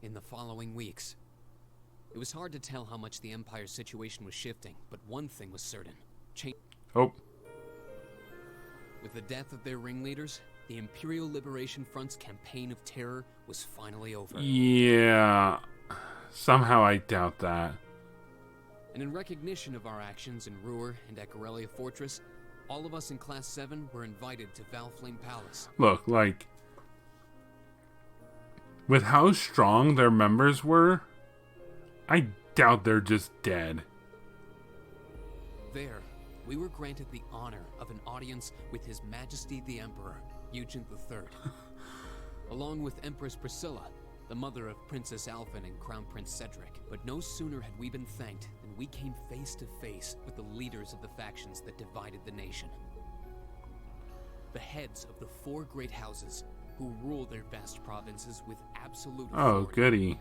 in the following weeks. It was hard to tell how much the Empire's situation was shifting, but one thing was certain. Oh. With the death of their ringleaders, the Imperial Liberation Front's campaign of terror was finally over. Yeah. Somehow I doubt that. And in recognition of our actions in Ruhr and at Corellia Fortress, all of us in Class 7 were invited to Valflame Palace. Look, like, with how strong their members were, I doubt they're just dead. There, we were granted the honor of an audience with His Majesty the Emperor, Eugene III, along with Empress Priscilla, the mother of Princess Alphen and Crown Prince Cedric. But no sooner had we been thanked than we came face to face with the leaders of the factions that divided the nation. The heads of the 4 great houses who rule their vast provinces with absolute authority. Oh, goody.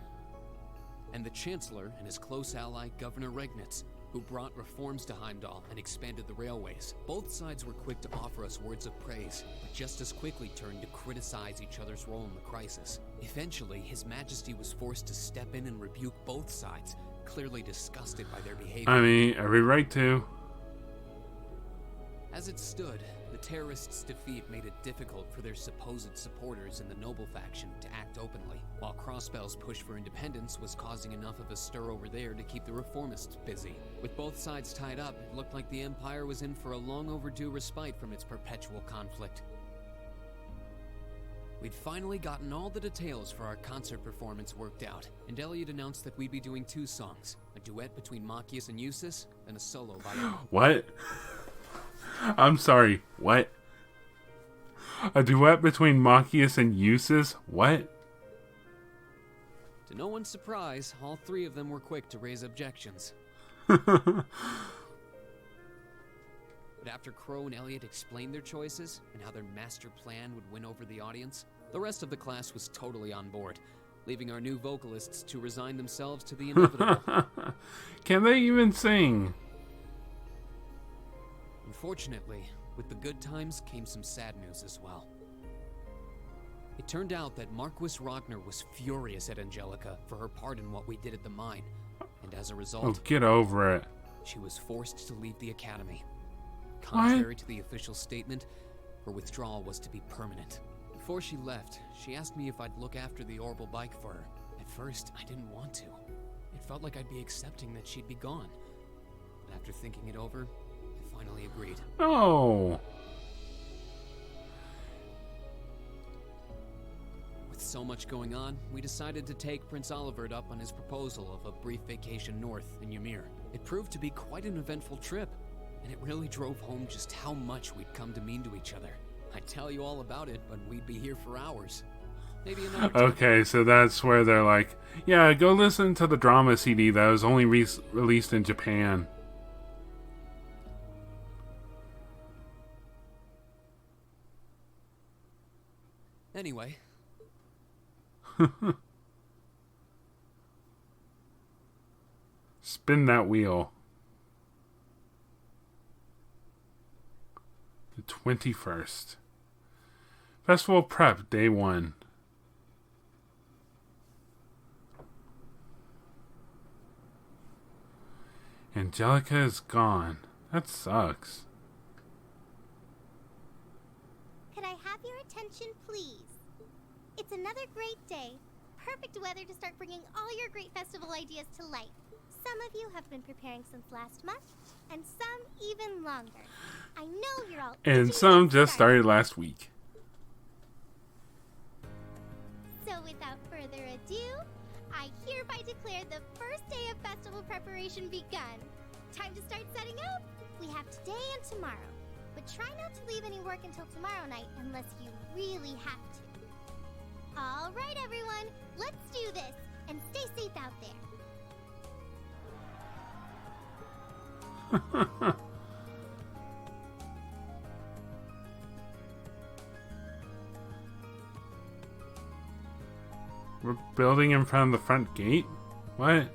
And the Chancellor and his close ally, Governor Regnitz, who brought reforms to Heimdall and expanded the railways. Both sides were quick to offer us words of praise, but just as quickly turned to criticize each other's role in the crisis. Eventually, His Majesty was forced to step in and rebuke both sides, clearly disgusted by their behavior. I mean, every right to. As it stood, the terrorists' defeat made it difficult for their supposed supporters in the noble faction to act openly, while Crossbell's push for independence was causing enough of a stir over there to keep the reformists busy. With both sides tied up, it looked like the Empire was in for a long overdue respite from its perpetual conflict. We'd finally gotten all the details for our concert performance worked out, and Elliot announced that we'd be doing 2 songs, a duet between Machias and Eustace, and a solo by Ymir. What? I'm sorry, what? A duet between Machias and Eustace? What? To no one's surprise, all 3 of them were quick to raise objections. But after Crow and Elliot explained their choices and how their master plan would win over the audience, the rest of the class was totally on board, leaving our new vocalists to resign themselves to the inevitable. Can they even sing? Unfortunately, with the good times came some sad news as well. It turned out that Marquis Ragnar was furious at Angelica for her part in what we did at the mine, and as a result, Oh, get over it. she was forced to leave the academy. Contrary to the official statement, her withdrawal was to be permanent. Before she left, she asked me if I'd look after the orbital bike for her. At first, I didn't want to. It felt like I'd be accepting that she'd be gone. But after thinking it over, I finally agreed. Oh. With so much going on, we decided to take Prince Olivert up on his proposal of a brief vacation north in Ymir. It proved to be quite an eventful trip, and it really drove home just how much we'd come to mean to each other. I'd tell you all about it, but we'd be here for hours. Maybe another time. Okay, so that's where they're like, yeah, go listen to the drama CD that was only released in Japan. Anyway. Spin that wheel. The 21st. Festival prep, day 1. Angelica is gone. That sucks. Could I have your attention, please? It's another great day. Perfect weather to start bringing all your great festival ideas to life. Some of you have been preparing since last month, and some even longer. I know you're all And itching to some get just started last week. So without further ado, I hereby declare the first day of festival preparation begun. Time to start setting up. We have today and tomorrow, but try not to leave any work until tomorrow night unless you really have to. All right, everyone, let's do this, and stay safe out there. We're building in front of the front gate? What?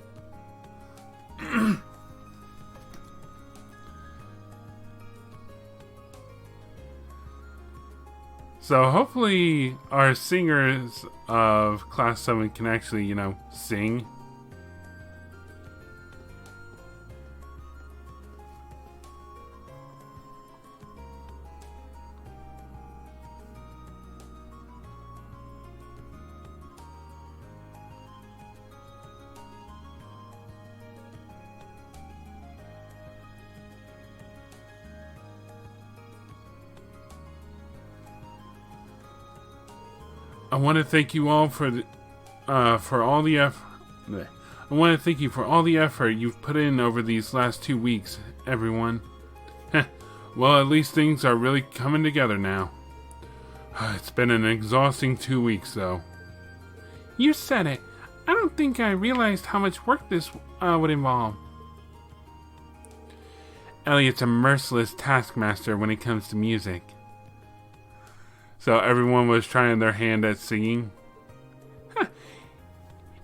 So hopefully our singers of Class 7 can actually, sing. I want to thank you all for all the effort. I want to thank you for all the effort you've put in over these last 2 weeks, everyone. Well, at least things are really coming together now. It's been an exhausting 2 weeks, though. You said it. I don't think I realized how much work this would involve. Elliot's a merciless taskmaster when it comes to music. So everyone was trying their hand at singing.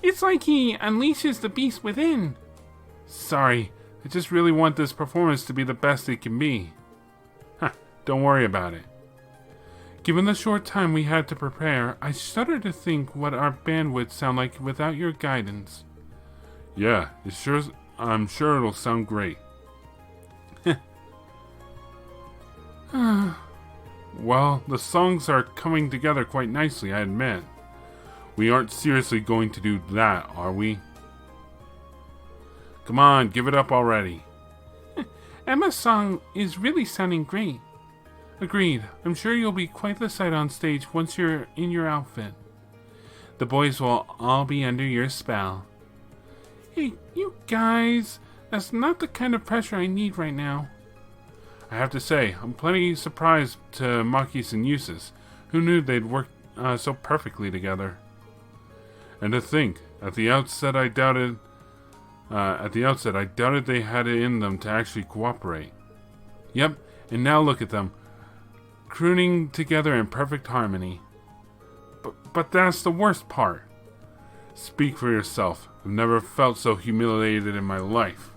It's like he unleashes the beast within. Sorry, I just really want this performance to be the best it can be. Don't worry about it. Given the short time we had to prepare, I shudder to think what our band would sound like without your guidance. Yeah, I'm sure it'll sound great. Well, the songs are coming together quite nicely, I admit. We aren't seriously going to do that, are we? Come on, give it up already. Emma's song is really sounding great. Agreed. I'm sure you'll be quite the sight on stage once you're in your outfit. The boys will all be under your spell. Hey, you guys, that's not the kind of pressure I need right now. I have to say, I'm plenty surprised to Makis and Eustace, who knew they'd work so perfectly together. And to think, at the outset I doubted they had it in them to actually cooperate. Yep, and now look at them, crooning together in perfect harmony. But that's the worst part. Speak for yourself. I've never felt so humiliated in my life.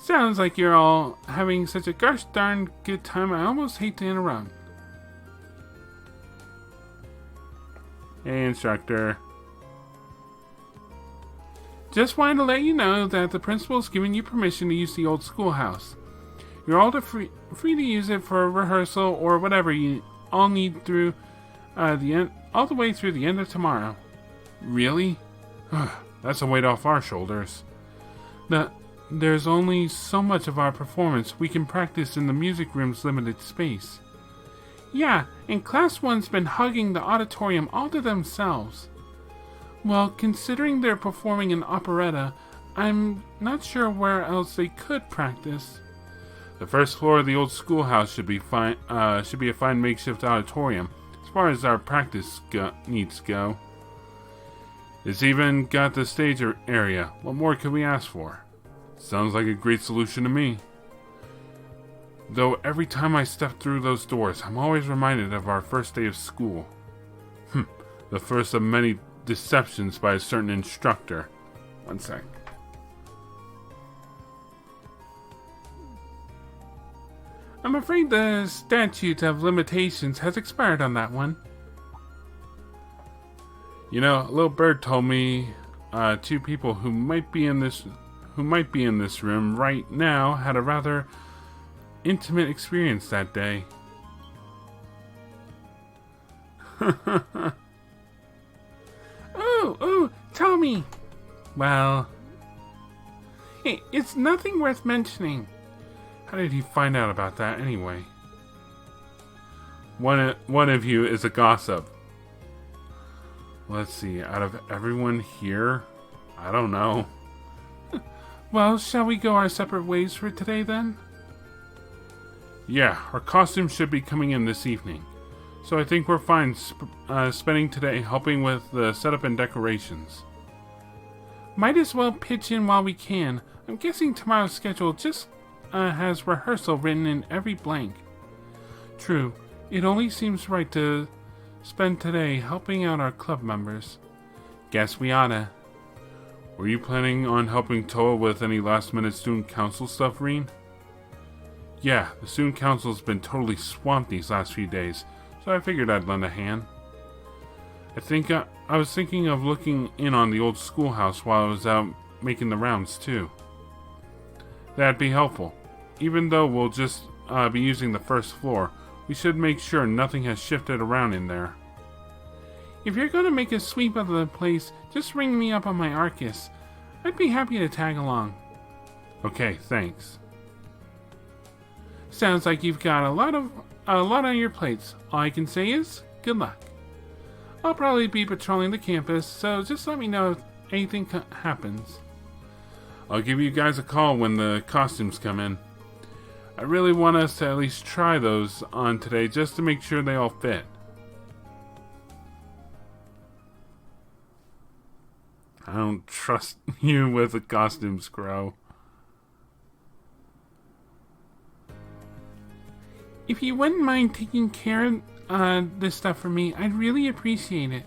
Sounds like you're all having such a gosh darn good time, I almost hate to interrupt. Hey, instructor. Just wanted to let you know that the principal's given you permission to use the old schoolhouse. You're all free to use it for rehearsal or whatever you all need through all the way through the end of tomorrow. Really? That's a weight off our shoulders. There's only so much of our performance we can practice in the music room's limited space. Yeah, and Class 1's been hugging the auditorium all to themselves. Well, considering they're performing an operetta, I'm not sure where else they could practice. The first floor of the old schoolhouse should be fine. Should be a fine makeshift auditorium, as far as our practice needs go. It's even got the stage area. What more could we ask for? Sounds like a great solution to me. Though every time I step through those doors, I'm always reminded of our first day of school. The first of many deceptions by a certain instructor. One sec. I'm afraid the statute of limitations has expired on that one. You know, a little bird told me 2 people who might be in this room right now had a rather intimate experience that day. Oh, tell me. Well, hey, it's nothing worth mentioning. How did he find out about that anyway? One of you is a gossip. Let's see, out of everyone here, I don't know. Well, shall we go our separate ways for today then? Yeah, our costumes should be coming in this evening. So I think we're fine spending today helping with the setup and decorations. Might as well pitch in while we can. I'm guessing tomorrow's schedule just has rehearsal written in every blank. True, it only seems right to spend today helping out our club members. Guess we oughta. Were you planning on helping Toa with any last-minute student council stuff, Reen? Yeah, the student council's been totally swamped these last few days, so I figured I'd lend a hand. I was thinking of looking in on the old schoolhouse while I was out making the rounds, too. That'd be helpful. Even though we'll just be using the first floor, we should make sure nothing has shifted around in there. If you're going to make a sweep of the place, just ring me up on my Arcus. I'd be happy to tag along. Okay, thanks. Sounds like you've got a lot on your plates. All I can say is, good luck. I'll probably be patrolling the campus, so just let me know if anything happens. I'll give you guys a call when the costumes come in. I really want us to at least try those on today just to make sure they all fit. I don't trust you with the costumes, Crow. If you wouldn't mind taking care of this stuff for me, I'd really appreciate it.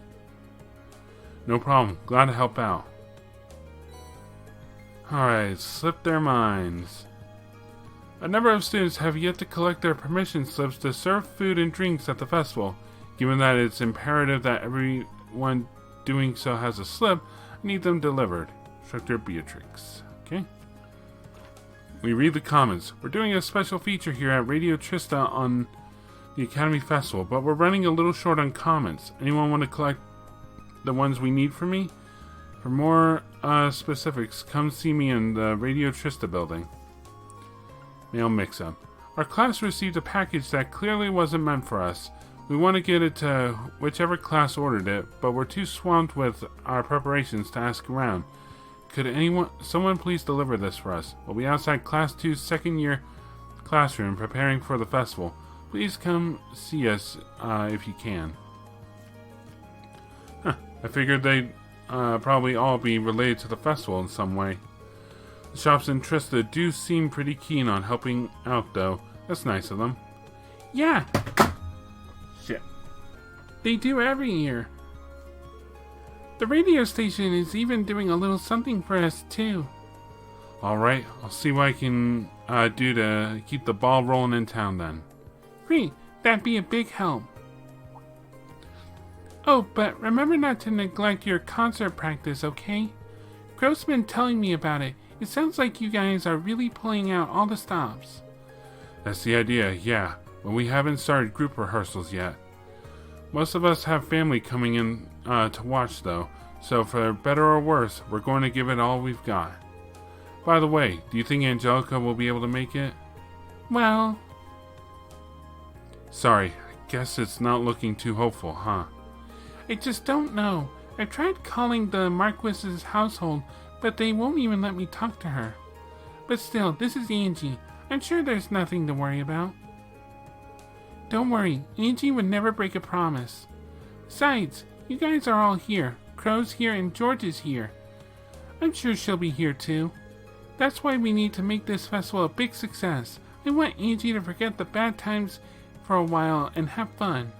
No problem. Glad to help out. Alright, slip their minds. A number of students have yet to collect their permission slips to serve food and drinks at the festival. Given that it's imperative that everyone doing so has a slip, I need them delivered. Instructor Beatrix. Okay. We read the comments. We're doing a special feature here at Radio Trista on the Academy Festival, but we're running a little short on comments. Anyone want to collect the ones we need for me? For more specifics, come see me in the Radio Trista building. Mail mix-up. Our class received a package that clearly wasn't meant for us. We want to get it to whichever class ordered it, but we're too swamped with our preparations to ask around. Could someone please deliver this for us? We'll be outside Class 2's second year classroom preparing for the festival. Please come see us if you can. I figured they'd probably all be related to the festival in some way. The shops in Trista do seem pretty keen on helping out, though. That's nice of them. Yeah. Shit. They do every year. The radio station is even doing a little something for us, too. Alright, I'll see what I can do to keep the ball rolling in town, then. Great, that'd be a big help. Oh, but remember not to neglect your concert practice, okay? Crow's been telling me about it. It sounds like you guys are really pulling out all the stops. That's the idea, yeah, but we haven't started group rehearsals yet. Most of us have family coming in to watch, though, so for better or worse, we're going to give it all we've got. By the way, do you think Angelica will be able to make it? Well... Sorry, I guess it's not looking too hopeful, huh? I just don't know. I've tried calling the Marquis's household, but they won't even let me talk to her. But still, this is Angie. I'm sure there's nothing to worry about. Don't worry, Angie would never break a promise. Besides, you guys are all here. Crow's here and George is here. I'm sure she'll be here too. That's why we need to make this festival a big success. I want Angie to forget the bad times for a while and have fun.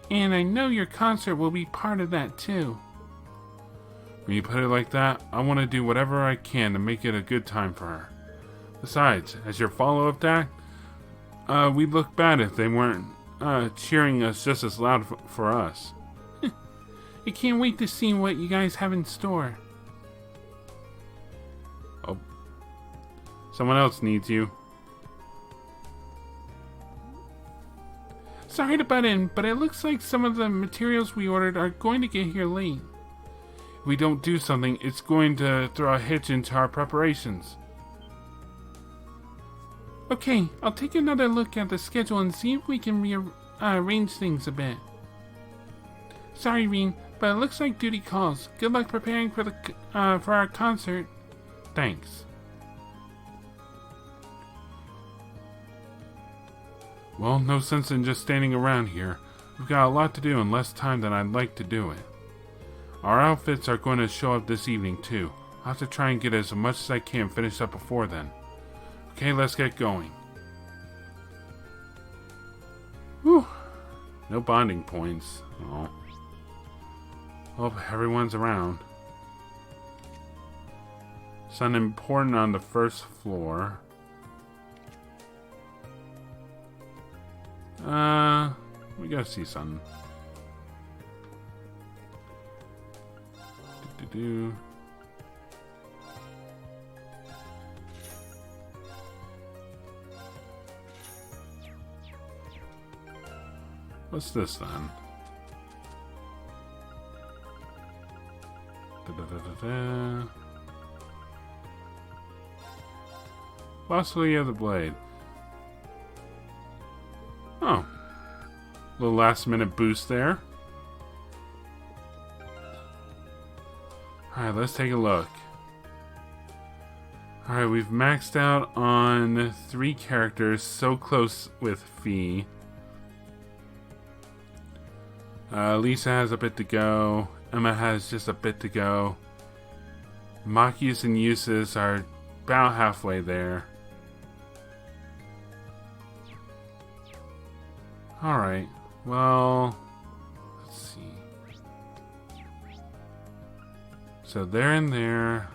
And I know your concert will be part of that too. When you put it like that, I want to do whatever I can to make it a good time for her. Besides, as your follow-up act, we'd look bad if they weren't cheering us just as loud for us. I can't wait to see what you guys have in store. Oh. Someone else needs you. Sorry to butt in, but it looks like some of the materials we ordered are going to get here late. If we don't do something, it's going to throw a hitch into our preparations. Okay, I'll take another look at the schedule and see if we can rearrange things a bit. Sorry, Reen, but it looks like duty calls. Good luck preparing for our concert. Thanks. Well, no sense in just standing around here. We've got a lot to do in less time than I'd like to do it. Our outfits are going to show up this evening, too. I'll have to try and get as much as I can finished up before then. Okay, let's get going. Whew. No bonding points. Oh. Hope everyone's around. Something important on the first floor. We gotta see something. Do. What's this then? Possibly of the blade. Oh. Little last minute boost there. Alright, let's take a look. Alright, we've maxed out on 3 characters, so close with Fee. Lisa has a bit to go. Emma has just a bit to go. Machias and Eustace are about halfway there. Alright, well, let's see. So they're in there.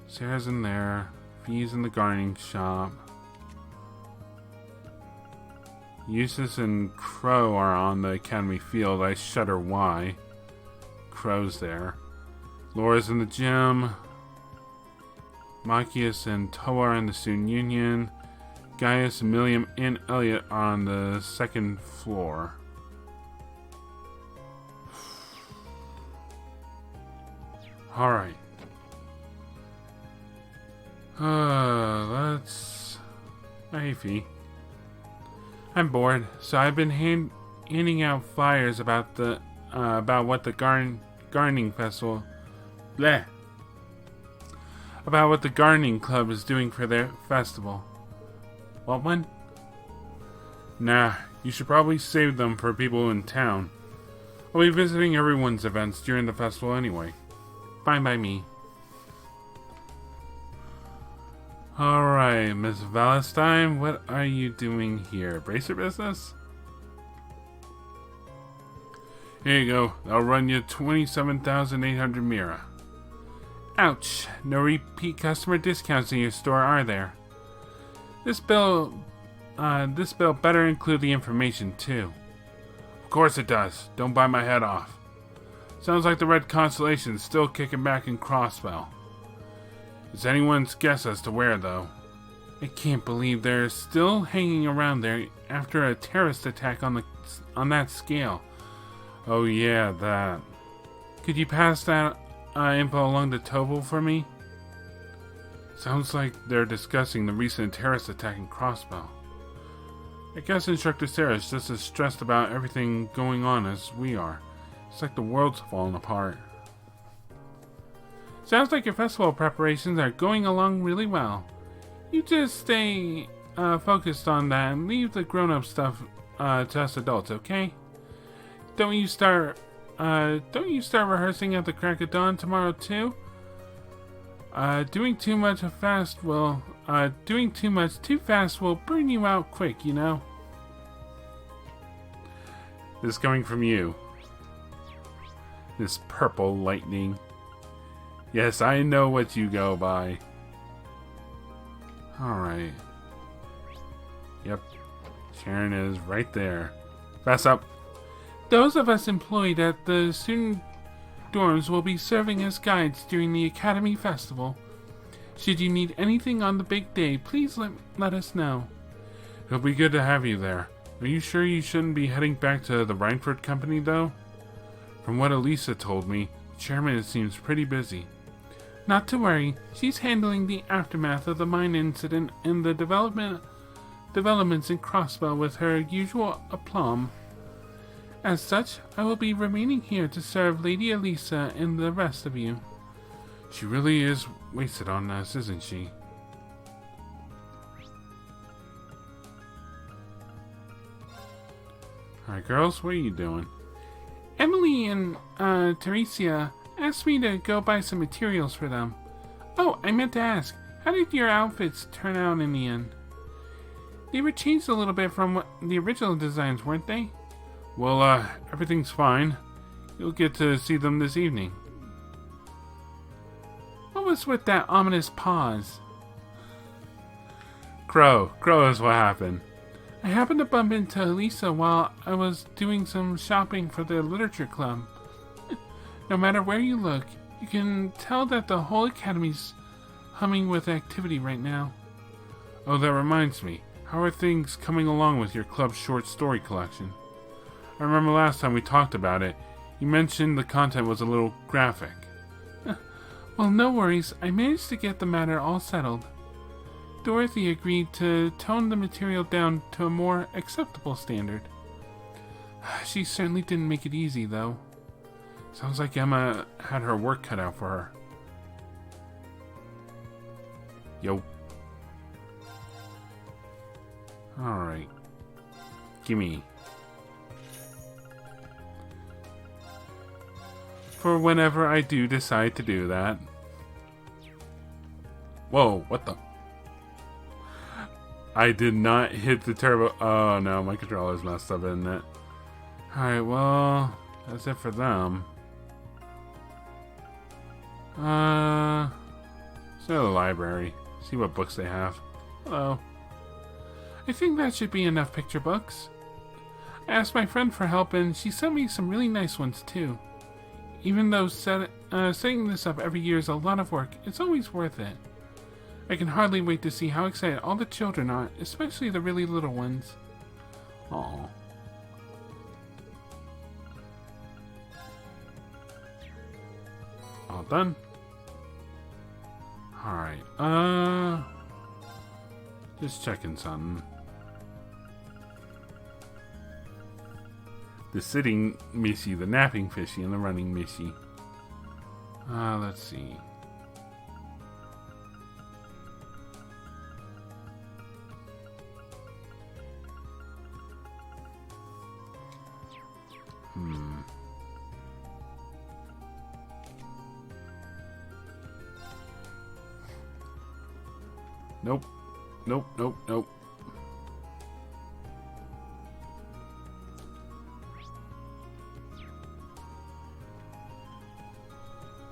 Sarah's in there. Fee's in the gardening shop. Eustace and Crow are on the academy field. I shudder why. Crow's there. Laura's in the gym. Machias and Toa are in the student union. Gaius, Milliam, and Elliot are on the 2nd floor. Alright. Let's... Hey, Fee. I'm bored, so I've been handing out flyers about the what the gardening festival, about what the gardening club is doing for their festival. What one? Nah, you should probably save them for people in town. I'll be visiting everyone's events during the festival anyway. Fine by me. Alright, Miss Valentine, what are you doing here? Bracer business? Here you go. I'll run you 27,800 Mira. Ouch. No repeat customer discounts in your store, are there? This bill better include the information, too. Of course it does. Don't bite my head off. Sounds like the Red Constellation's still kicking back in Crossbell. It's anyone's guess as to where, though. I can't believe they're still hanging around there after a terrorist attack on that scale. Oh yeah, that. Could you pass that info along to Tovo for me? Sounds like they're discussing the recent terrorist attack in Crossbell. I guess Instructor Sarah's just as stressed about everything going on as we are. It's like the world's falling apart. Sounds like your festival preparations are going along really well. You just stay focused on that and leave the grown-up stuff to us adults, okay? Don't you start rehearsing at the crack of dawn tomorrow too? Doing too much too fast will burn you out quick, you know. This is coming from you. This purple lightning. Yes, I know what you go by. Alright. Yep. Sharon is right there. Fast up. Those of us employed at the student dorms will be serving as guides during the Academy Festival. Should you need anything on the big day, please let us know. It'll be good to have you there. Are you sure you shouldn't be heading back to the Reinford Company, though? From what Elisa told me, the chairman seems pretty busy. Not to worry, she's handling the aftermath of the mine incident and the developments in Crossbell with her usual aplomb. As such, I will be remaining here to serve Lady Elisa and the rest of you. She really is wasted on us, isn't she? Alright, girls, what are you doing? Emily and Teresia asked me to go buy some materials for them. Oh, I meant to ask, how did your outfits turn out in the end? They were changed a little bit from the original designs, weren't they? Well, everything's fine. You'll get to see them this evening. What was with that ominous pause? Crow is what happened. I happened to bump into Elisa while I was doing some shopping for the literature club. No matter where you look, you can tell that the whole academy's humming with activity right now. Oh, that reminds me. How are things coming along with your club's short story collection? I remember last time we talked about it, you mentioned the content was a little graphic. Well, no worries. I managed to get the matter all settled. Dorothy agreed to tone the material down to a more acceptable standard. She certainly didn't make it easy, though. Sounds like Emma had her work cut out for her. Yo. Alright. Gimme. For whenever I do decide to do that. Whoa, what the? I did not hit the turbo. Oh no, my controller's messed up, isn't it? Alright, well, that's it for them. Let's go to the library. See what books they have. Hello. I think that should be enough picture books. I asked my friend for help and she sent me some really nice ones too. Even though setting this up every year is a lot of work, it's always worth it. I can hardly wait to see how excited all the children are, especially the really little ones. Aww. All done. Alright, just checking something. The sitting Missy, the napping fishy, and the running Missy. Let's see. Nope. Nope, nope, nope.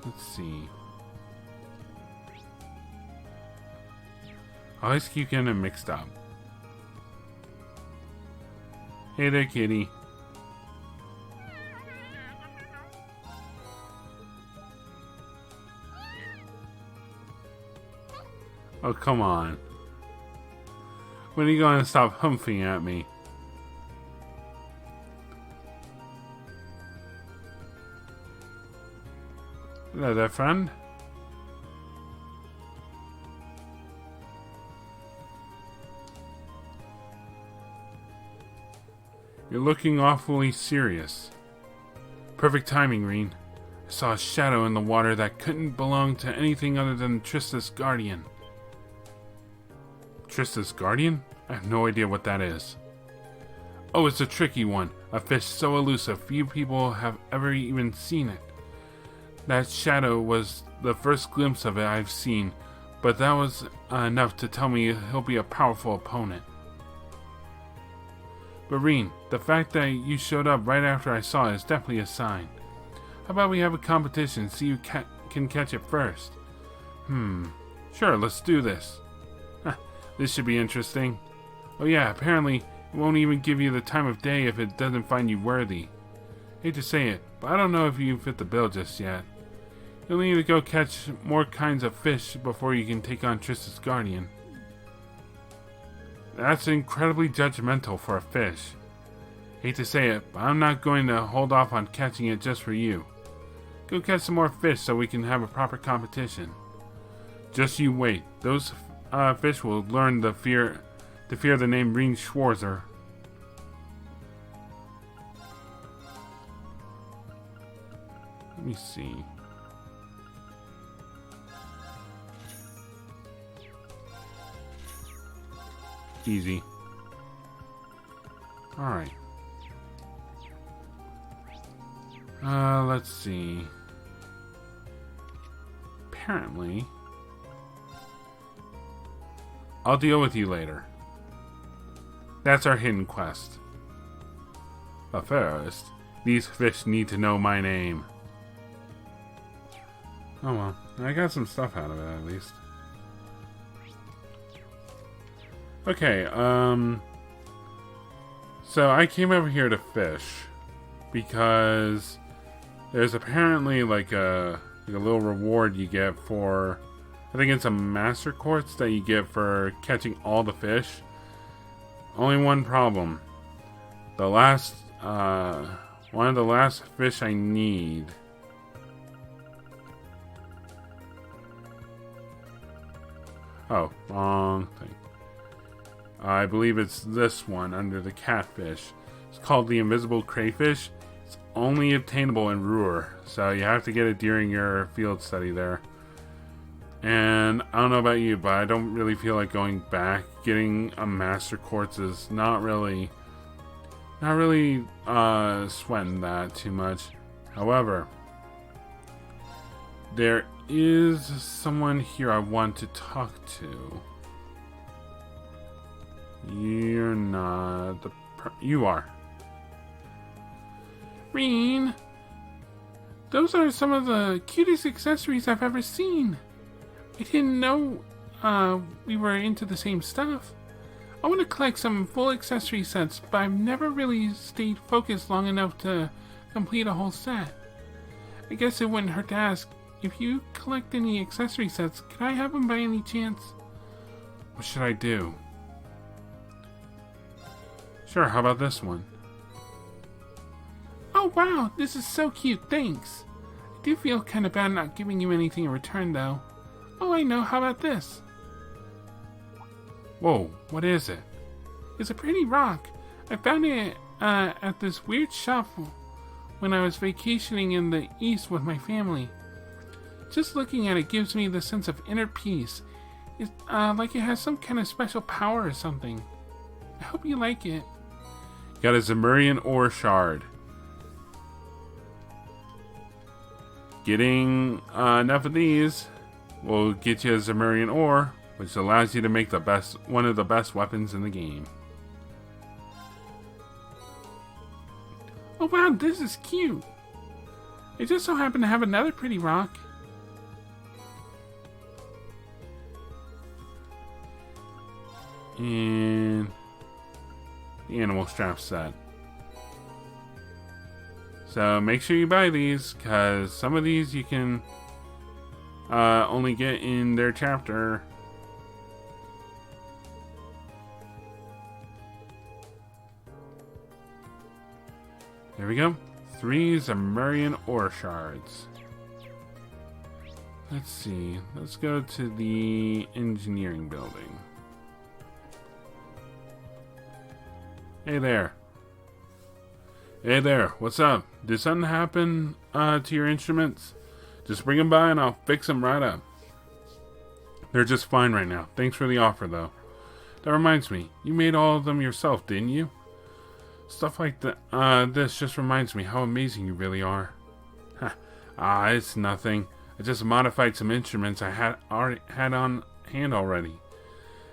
Let's see. I always keep getting them mixed up. Hey there, kitty. Oh, come on. When are you going to stop humping at me? Hello there, friend. You're looking awfully serious. Perfect timing, Reen. I saw a shadow in the water that couldn't belong to anything other than Trista's guardian. Trista's guardian? I have no idea what that is. Oh, it's a tricky one. A fish so elusive, few people have ever even seen it. That shadow was the first glimpse of it I've seen, but that was enough to tell me he'll be a powerful opponent. But Reen, the fact that you showed up right after I saw it is definitely a sign. How about we have a competition, see who can catch it first? Sure, let's do this. This should be interesting. Oh yeah, apparently it won't even give you the time of day if it doesn't find you worthy. Hate to say it, but I don't know if you fit the bill just yet. You'll need to go catch more kinds of fish before you can take on Trista's guardian. That's incredibly judgmental for a fish. Hate to say it, but I'm not going to hold off on catching it just for you. Go catch some more fish so we can have a proper competition. Just you wait. Those fish will learn to fear the name Reen Schwarzer. Let me see. Easy. Alright. Let's see. Apparently, I'll deal with you later. That's our hidden quest. But first, these fish need to know my name. Oh well, I got some stuff out of it at least. So I came over here to fish because there's apparently like a little reward you get for, I think it's a master quartz that you get for catching all the fish. Only one problem. The last, one of the last fish I need. Oh, wrong thing. I believe it's this one under the catfish. It's called the invisible crayfish. It's only obtainable in Ruhr, so you have to get it during your field study there. And I don't know about you, but I don't really feel like going back. Getting a master quartz is not really sweating that too much. However, there is someone here I want to talk to. You're not the you are. Reen, those are some of the cutest accessories I've ever seen. I didn't know we were into the same stuff. I want to collect some full accessory sets, but I've never really stayed focused long enough to complete a whole set. I guess it wouldn't hurt to ask, if you collect any accessory sets, can I have them by any chance? What should I do? Sure, how about this one? Oh wow, this is so cute, thanks. I do feel kind of bad not giving you anything in return though. Oh, I know, how about this? Whoa, what is it? It's a pretty rock. I found it at this weird shop when I was vacationing in the east with my family. Just looking at it gives me the sense of inner peace. It's like it has some kind of special power or something. I hope you like it. Got a Ymirian ore shard. Getting enough of these will get you a Ymirian ore, which allows you to make one of the best weapons in the game. Oh wow, this is cute. I just so happen to have another pretty rock. And the animal strap set. So make sure you buy these, because some of these you can only get in their chapter. There we go. 3 Ymirian ore shards. Let's see. Let's go to the engineering building. Hey there. Hey there, what's up? Did something happen to your instruments? Just bring them by and I'll fix them right up. They're just fine right now. Thanks for the offer, though. That reminds me, you made all of them yourself, didn't you? Stuff like this just reminds me how amazing you really are. It's nothing. I just modified some instruments I had on hand already.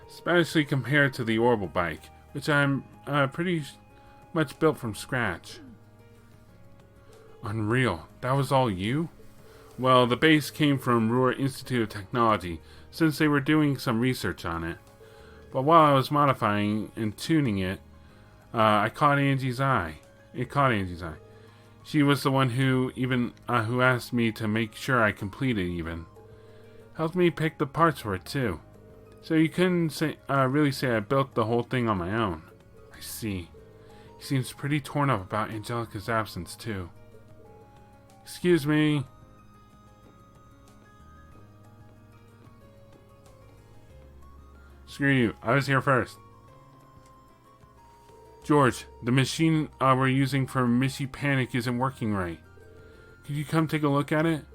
Especially compared to the orbital bike, which I'm pretty much built from scratch. Unreal. That was all you? Well, the base came from Ruhr Institute of Technology, since they were doing some research on it. But while I was modifying and tuning it, it caught Angie's eye. She was the one who asked me to make sure I completed even. Helped me pick the parts for it too. So you couldn't really say I built the whole thing on my own. I see. He seems pretty torn up about Angelica's absence too. Excuse me. Screw you. I was here first. George, the machine we're using for Missy Panic isn't working right. Could you come take a look at it?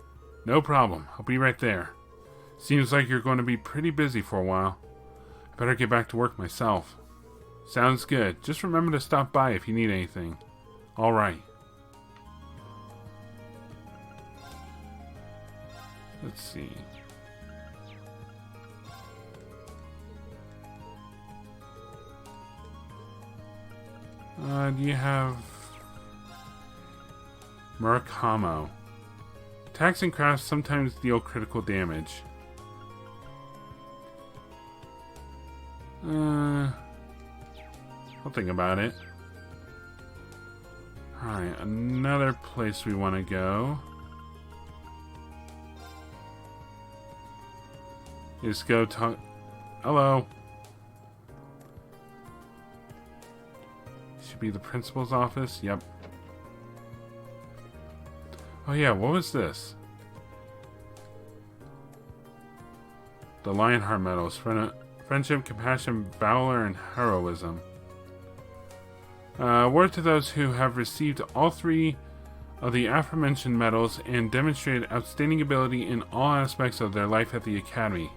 No problem. I'll be right there. Seems like you're going to be pretty busy for a while. I better get back to work myself. Sounds good. Just remember to stop by if you need anything. All right. Let's see. Do you have Murakamo? Attacks and crafts sometimes deal critical damage. I'll think about it. Alright, another place we want to go. Just go talk. Hello. Should be the principal's office. Yep. Oh yeah, what was this? The Lionheart medals. Friendship, compassion, valor, and heroism. Word to those who have received all 3 of the aforementioned medals and demonstrated outstanding ability in all aspects of their life at the Academy.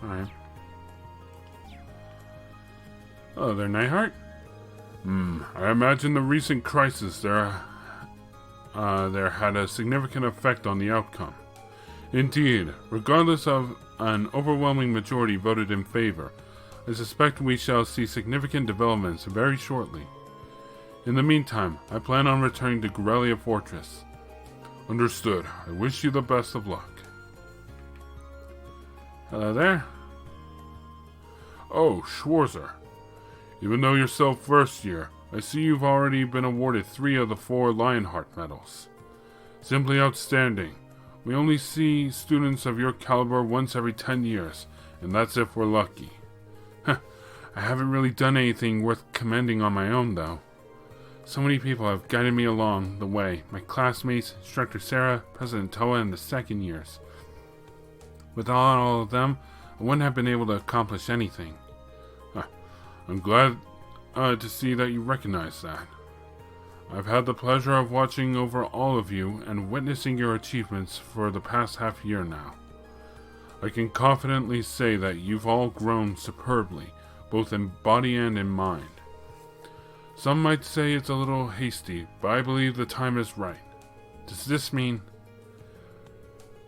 Alright. Hello there, Nightheart. I imagine the recent crisis there had a significant effect on the outcome. Indeed, regardless of an overwhelming majority voted in favor, I suspect we shall see significant developments very shortly. In the meantime, I plan on returning to Corellia Fortress. Understood. I wish you the best of luck. Hello there. Oh, Schwarzer. Even though you're still first year, I see you've already been awarded 3 of the 4 Lionheart medals. Simply outstanding. We only see students of your caliber once every 10 years, and that's if we're lucky. I haven't really done anything worth commending on my own, though. So many people have guided me along the way. My classmates, Instructor Sarah, President Toa, and the second years. Without all of them, I wouldn't have been able to accomplish anything. I'm glad to see that you recognize that. I've had the pleasure of watching over all of you and witnessing your achievements for the past half year now. I can confidently say that you've all grown superbly, both in body and in mind. Some might say it's a little hasty, but I believe the time is right. Does this mean...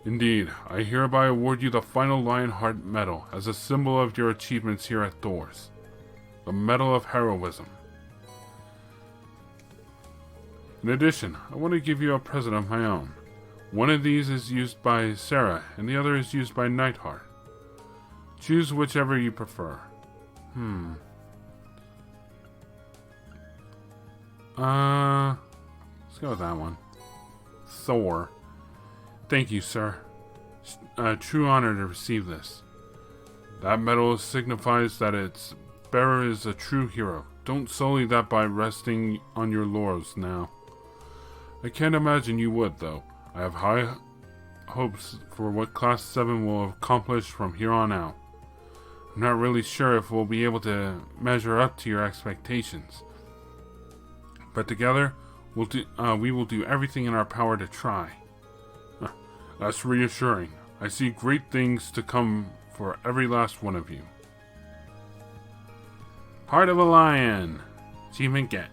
Indeed, I hereby award you the final Lionheart Medal as a symbol of your achievements here at Thors. The Medal of Heroism. In addition, I want to give you a present of my own. One of these is used by Sarah, and the other is used by Nightheart. Choose whichever you prefer. Let's go with that one. Thor. Thank you, sir. A true honor to receive this. That medal signifies that its bearer is a true hero. Don't sully that by resting on your laurels now. I can't imagine you would, though. I have high hopes for what Class 7 will accomplish from here on out. I'm not really sure if we'll be able to measure up to your expectations. But together, we will do everything in our power to try. That's reassuring. I see great things to come for every last one of you. Heart of a Lion. Achievement get.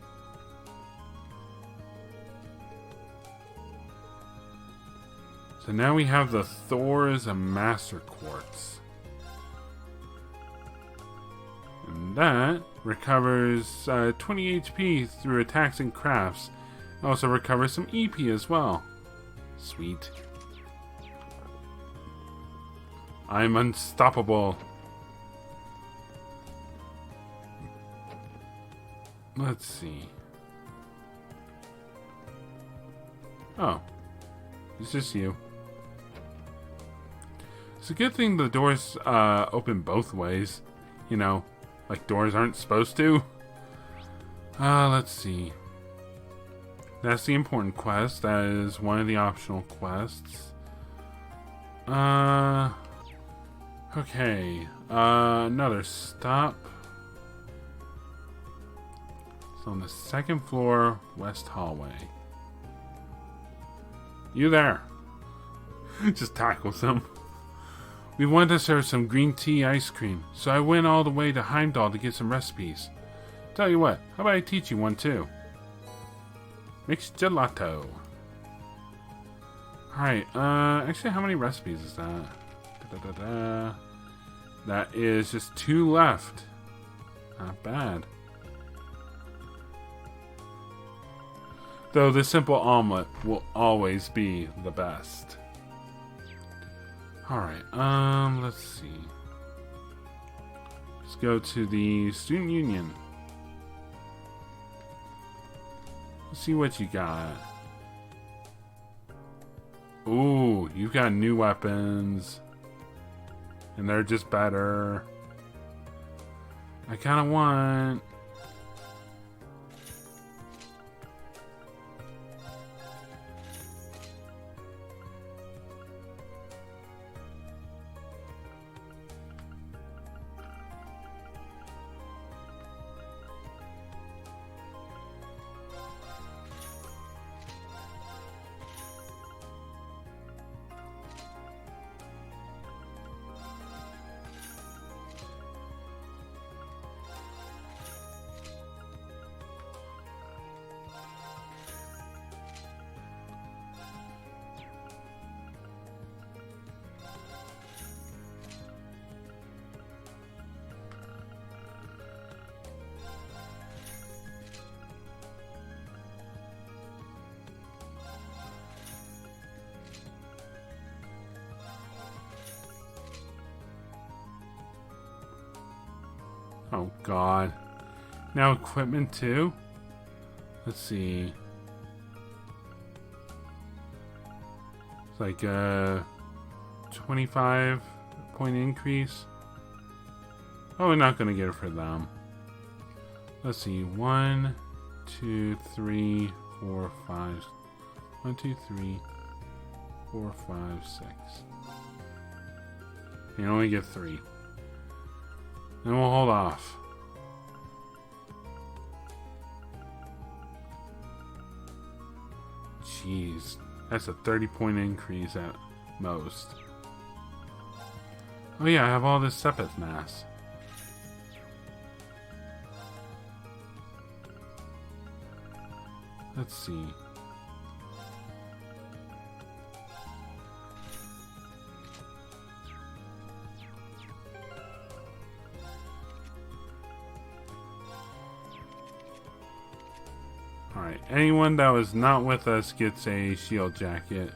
So now we have the Thor's Master Quartz. And that recovers 20 HP through attacks and crafts. It also recovers some EP as well. Sweet. I'm unstoppable. Let's see. Oh. It's just you. It's a good thing the doors open both ways. You know, like doors aren't supposed to. Let's see. That's the important quest. That is one of the optional quests. Okay. Another stop. It's on the second floor, west hallway. You there. Just tackles him. We wanted to serve some green tea ice cream, so I went all the way to Heimdall to get some recipes. Tell you what, how about I teach you one too? Mixed gelato. Alright, actually how many recipes is that? That is just 2 left. Not bad. Though the simple omelet will always be the best. Alright, let's see. Let's go to the Student Union. Let's see what you got. Ooh, you've got new weapons. And they're just better. I kind of want... Oh god. Now equipment too? Let's see. It's like a 25-point increase. Oh, we're not gonna get it for them. Let's see. 1, 2, 3, 4, 5. 1, 2, 3, 4, 5, 6. You only get 3. Then we'll hold off. Jeez. That's a 30-point increase at most. Oh yeah, I have all this Sepith mass. Let's see. Alright, anyone that was not with us gets a shield jacket.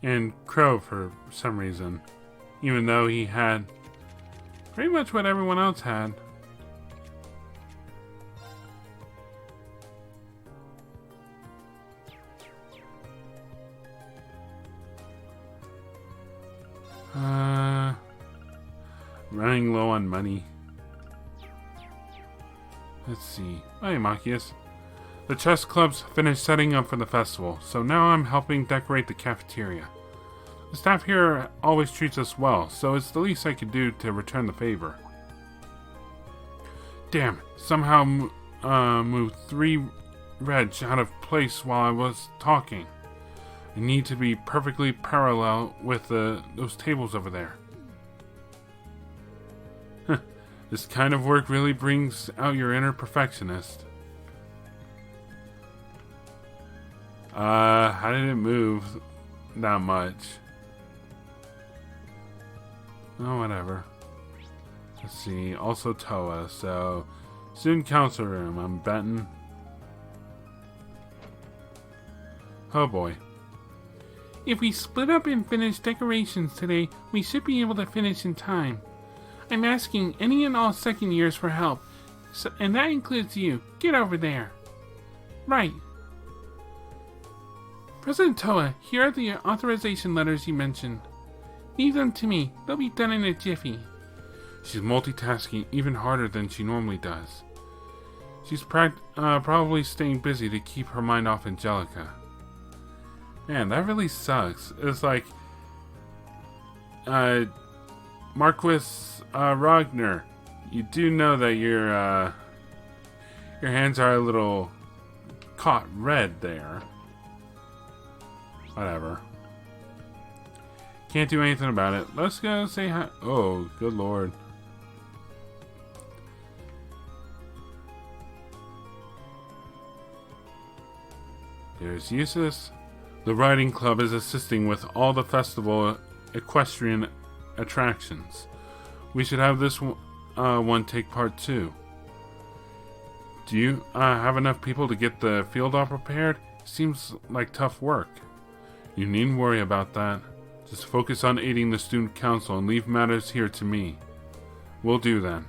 And Crow for some reason. Even though he had pretty much what everyone else had. Running low on money. Let's see. Hey, Machias. The chess club's finished setting up for the festival, so now I'm helping decorate the cafeteria. The staff here always treats us well, so it's the least I could do to return the favor. Damn, somehow moved 3 reg out of place while I was talking. I need to be perfectly parallel with those tables over there. This kind of work really brings out your inner perfectionist. How did it move that much? Oh, whatever. Let's see. Also Toa, so student council room, I'm betting. Oh boy. If we split up and finish decorations today, we should be able to finish in time. I'm asking any and all second years for help, and that includes you. Get over there. Right. President Toa, here are the authorization letters you mentioned. Leave them to me. They'll be done in a jiffy. She's multitasking even harder than she normally does. She's probably staying busy to keep her mind off Angelica. Man, that really sucks. It's like... Marquis Ragnar, you do know that your hands are a little caught red there. Whatever. Can't do anything about it. Let's go say hi. Oh, good lord. There's Eustace. The riding club is assisting with all the festival equestrian attractions. We should have this one take part too. Do you have enough people to get the field all prepared? Seems like tough work. You needn't worry about that. Just focus on aiding the student council and leave matters here to me. Will do then.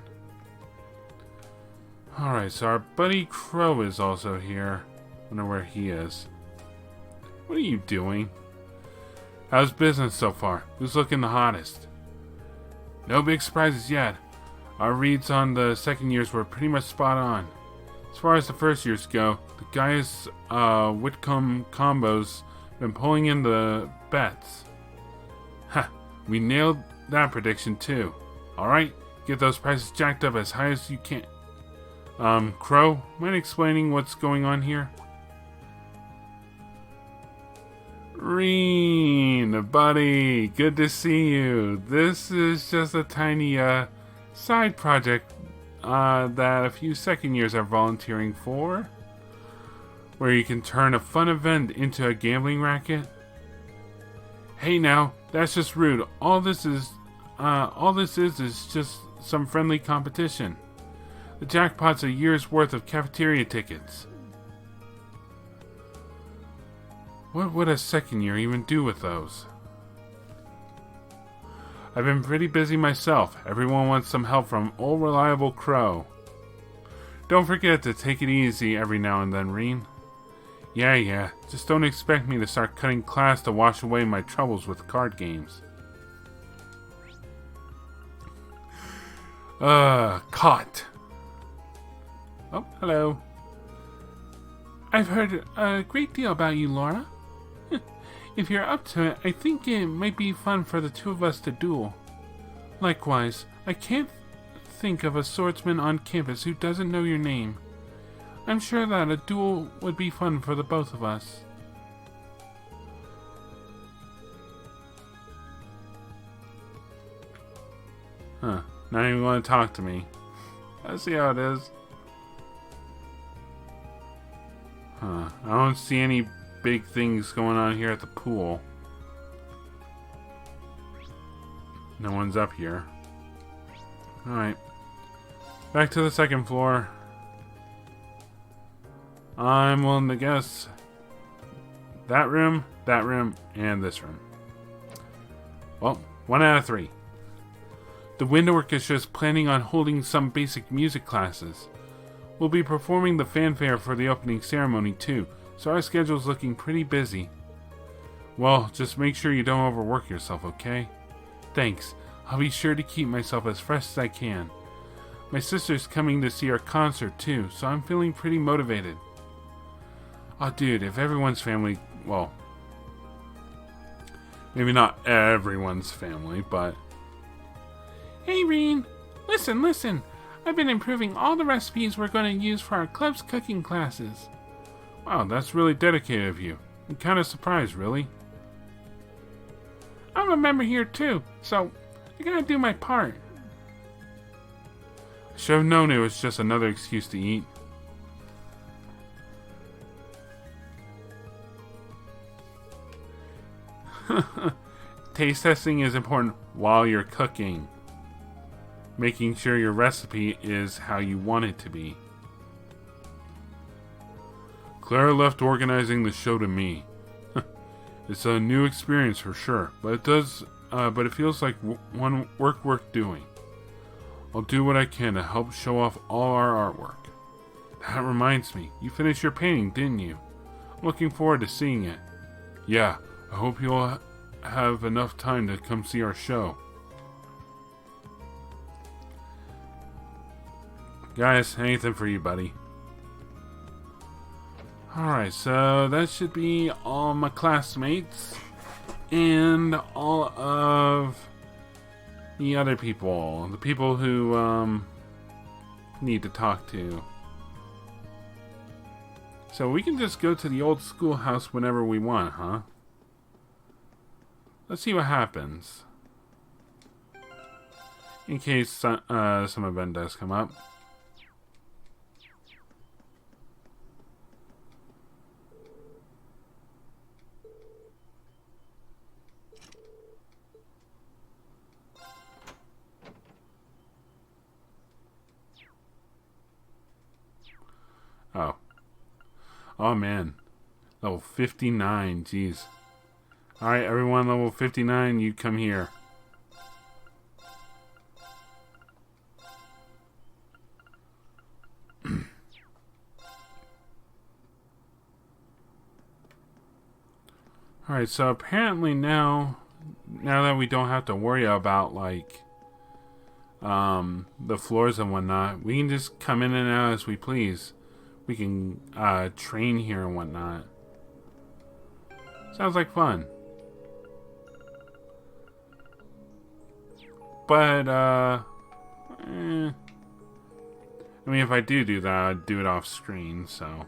Alright, so our buddy Crow is also here. Wonder where he is. What are you doing? How's business so far? Who's looking the hottest? No big surprises yet. Our reads on the second years were pretty much spot on. As far as the first years go, the guys Whitcomb combos been pulling in the bets. Ha! We nailed that prediction too. Alright, get those prices jacked up as high as you can. Crow, mind explaining what's going on here? Reen, buddy, good to see you. This is just a tiny, side project, that a few second years are volunteering for, where you can turn a fun event into a gambling racket. Hey now, that's just rude. All this is just some friendly competition. The jackpot's a year's worth of cafeteria tickets. What would a second year even do with those? I've been pretty busy myself. Everyone wants some help from old reliable Crow. Don't forget to take it easy every now and then, Reen. Yeah. Just don't expect me to start cutting class to wash away my troubles with card games. Caught. Oh, hello. I've heard a great deal about you, Laura. If you're up to it, I think it might be fun for the two of us to duel. Likewise, I can't think of a swordsman on campus who doesn't know your name. I'm sure that a duel would be fun for the both of us. Huh. Not even want to talk to me. I see how it is. Huh. I don't see any big things going on here at the pool. No one's up here. Alright. Back to the second floor. I'm willing to guess that room, and this room. Well, 1 out of 3. The Wind Orchestra is planning on holding some basic music classes. We'll be performing the fanfare for the opening ceremony too, so our schedule's looking pretty busy. Well, just make sure you don't overwork yourself, okay? Thanks. I'll be sure to keep myself as fresh as I can. My sister's coming to see our concert too, so I'm feeling pretty motivated. Oh, dude, if everyone's family... Well, maybe not everyone's family, but... Hey, Reen! Listen! I've been improving all the recipes we're going to use for our club's cooking classes. Wow, that's really dedicated of you. I'm kind of surprised, really. I'm a member here too, so I gotta do my part. I should have known it was just another excuse to eat. Taste testing is important while you're cooking. Making sure your recipe is how you want it to be. Clara left organizing the show to me. It's a new experience for sure, but it feels like one work worth doing. I'll do what I can to help show off all our artwork. That reminds me, you finished your painting, didn't you? I'm looking forward to seeing it. Yeah, I hope you'll have enough time to come see our show. Guys, anything for you, buddy. Alright, so that should be all my classmates and all of the other people. The people who need to talk to. So we can just go to the old schoolhouse whenever we want, huh? Let's see what happens. In case some event does come up. Oh man. Level 59, jeez. Alright, everyone level 59, you come here. Alright, so apparently now that we don't have to worry about, like, the floors and whatnot, we can just come in and out as we please. We can, train here and whatnot. Sounds like fun. But, I mean, if I do that, I'd do it off screen, so,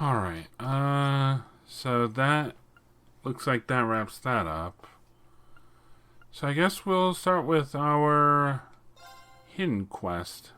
Alright, so that looks like that wraps that up. So I guess we'll start with our hidden quest.